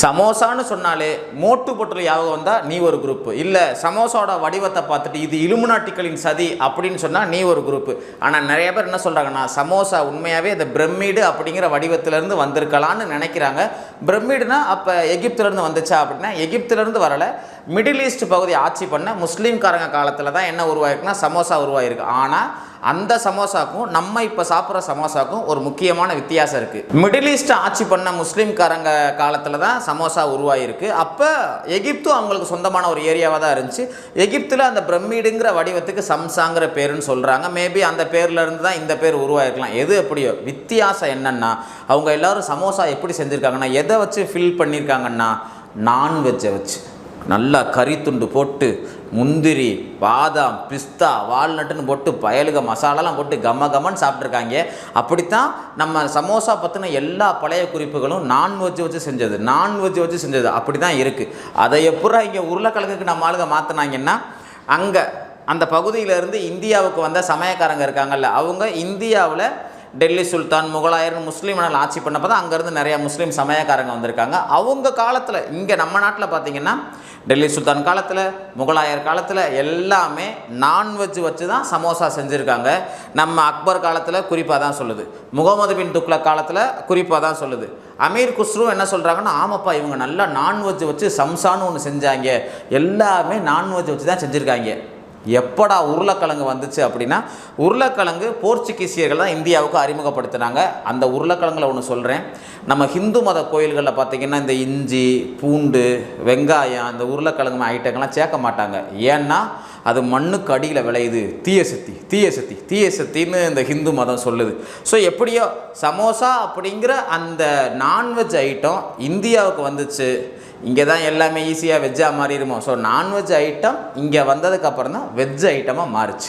சமோசான்னு சொன்னாலே மோட்டு பொட்டல் ஞாபகம் வந்தால் நீ ஒரு குரூப்பு, இல்லை சமோசாவோட வடிவத்தை பார்த்துட்டு இது இலுமினாட்டிகளின் சதி அப்படின்னு சொன்னால் நீ ஒரு குரூப்பு. ஆனால் நிறைய பேர் என்ன சொல்கிறாங்கன்னா, சமோசா உண்மையாகவே இந்த பிரமிடு அப்படிங்கிற வடிவத்திலேருந்து வந்திருக்கலான்னு நினைக்கிறாங்க. பிரமிடுனா அப்போ எகிப்திலேருந்து வந்துச்சா அப்படின்னா எகிப்திலேருந்து வரலை. மிடில் ஈஸ்ட் பகுதி ஆட்சி பண்ண முஸ்லீம்காரங்க காலத்தில் தான் என்ன உருவாயிருக்குன்னா சமோசா உருவாயிருக்கு. ஆனால் அந்த சமோசாக்கும் நம்ம இப்போ சாப்பிட்ற சமோசாக்கும் ஒரு முக்கியமான வித்தியாசம் இருக்குது. மிடில் ஈஸ்ட் ஆட்சி பண்ண முஸ்லீம்காரங்க காலத்தில் தான் சமோசா உருவாயிருக்கு. அப்போ எகிப்தும் அவங்களுக்கு சொந்தமான ஒரு ஏரியாவாக தான் இருந்துச்சு. எகிப்தில் அந்த பிரமிடுங்கிற வடிவத்துக்கு சம்சாங்கிற பேருன்னு சொல்கிறாங்க. மேபி அந்த பேர்லேருந்து தான் இந்த பேர் உருவாயிருக்கலாம். எது எப்படியோ வித்தியாசம் என்னென்னா, அவங்க எல்லோரும் சமோசா எப்படி செஞ்சுருக்காங்கன்னா, எதை வச்சு ஃபில் பண்ணியிருக்காங்கன்னா நான்வெஜ்ஜை வச்சு நல்லா கறி துண்டு போட்டு முந்திரி பாதாம் பிஸ்தா வால்நட்டுன்னு போட்டு பயலுக மசாலாலாம் போட்டு கம்மன்னு சாப்பிட்ருக்காங்க. அப்படித்தான் நம்ம சமோசா பற்றின எல்லா பழைய குறிப்புகளும் நான்வெஜ் வச்சு செஞ்சது அப்படி தான் இருக்குது. அதை எப்படா இங்கே உருளைக்கிழங்குக்கு நம்ம ஆளுங்க மாற்றினாங்கன்னா, அங்கே அந்த பகுதியிலேருந்து இந்தியாவுக்கு வந்த சமயக்காரங்க இருக்காங்கல்ல, அவங்க இந்தியாவில் டெல்லி சுல்தான் முகலாயர் முஸ்லீம்கள் ஆட்சி பண்ணப்போ தான் அங்கேருந்து நிறையா முஸ்லீம் சமயக்காரங்க வந்திருக்காங்க. அவங்க காலத்தில் இங்கே நம்ம நாட்டில் பார்த்திங்கன்னா டெல்லி சுல்தான் காலத்தில் முகலாயர் காலத்தில் எல்லாமே நான்வெஜ் வச்சு தான் சமோசா செஞ்சுருக்காங்க. நம்ம அக்பர் காலத்தில் குறிப்பாக தான் சொல்லுது, முகமது பின் துக்ளக் காலத்தில் குறிப்பாக தான் சொல்லுது. அமீர் குஸ்ரு என்ன சொல்கிறாங்கன்னா, ஆமாப்பா இவங்க நல்லா நான்வெஜ் வச்சு சம்சான்னு ஒன்று செஞ்சாங்க, எல்லாமே நான்வெஜ் வச்சு தான் செஞ்சுருக்காங்க. எப்படா உருளைக்கிழங்கு வந்துச்சு அப்படின்னா, உருளைக்கிழங்கு போர்ச்சுகீசியர்கள் தான் இந்தியாவுக்கு அறிமுகப்படுத்தினாங்க. அந்த உருளைக்கிழங்குல ஒன்று சொல்கிறேன். நம்ம ஹிந்து மத கோயில்களில் பார்த்திங்கன்னா இந்த இஞ்சி பூண்டு வெங்காயம் இந்த உருளைக்கிழங்கு ஐட்டங்கள்லாம் சேர்க்க மாட்டாங்க. ஏன்னா அது மண்ணுக்கு அடியில் விளையுது, தீய சக்தின்னு இந்த ஹிந்து மதம் சொல்லுது. ஸோ எப்படியோ சமோசா அப்படிங்கிற அந்த நான்வெஜ் ஐட்டம் இந்தியாவுக்கு வந்துச்சு. இங்கே தான் எல்லாமே ஈஸியாக வெஜ்ஜாக மாறிடுமோ. ஸோ நான்வெஜ் ஐட்டம் இங்கே வந்ததுக்கப்புறம் தான் வெஜ் ஐட்டமாக மாறுச்சு.